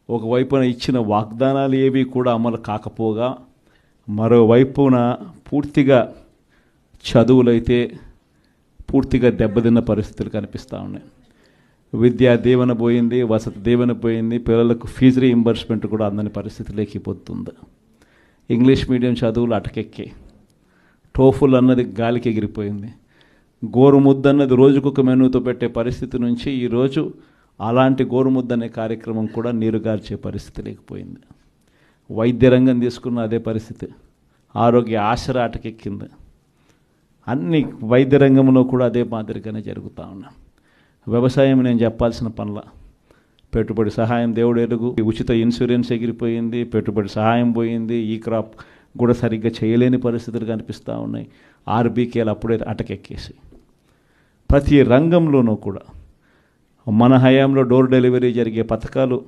ఒకవైపున ఇచ్చిన వాగ్దానాలు ఏవి కూడా అమలు కాకపోగా, మరోవైపున పూర్తిగా చదువులైతే పూర్తిగా దెబ్బతిన్న పరిస్థితులు కనిపిస్తూ ఉన్నాయి. విద్యా దీవెన పోయింది, వసతి దీవెన పోయింది, పిల్లలకు ఫీజు రీయింబర్స్మెంట్ కూడా అందని పరిస్థితి లేకపోతుంది. ఇంగ్లీష్ మీడియం చదువులు అటకెక్కాయి. టోఫుల్ అన్నది గాలికి ఎగిరిపోయింది. గోరుముద్ద అన్నది రోజుకొక మెనూతో పెట్టే పరిస్థితి నుంచి ఈరోజు అలాంటి గోరుముద్ద అనే కార్యక్రమం కూడా నీరుగార్చే పరిస్థితి లేకపోయింది. వైద్య రంగం తీసుకున్న అదే పరిస్థితి. ఆరోగ్య ఆసరా అటకెక్కింది. అన్ని వైద్య రంగంలో కూడా అదే మాదిరిగానే జరుగుతూ ఉన్నాయి. వ్యవసాయం నేను చెప్పాల్సిన పనుల, పెట్టుబడి సహాయం దేవుడు ఎరుగు, ఉచిత ఇన్సూరెన్స్ ఎగిరిపోయింది, పెట్టుబడి సహాయం పోయింది, ఈ క్రాప్ కూడా సరిగ్గా చేయలేని పరిస్థితులు కనిపిస్తూ ఉన్నాయి. ఆర్బీకేలు అప్పుడే అటకెక్కేసి ప్రతి రంగంలోనూ కూడా మన హయాంలో డోర్ డెలివరీ జరిగే పథకాలు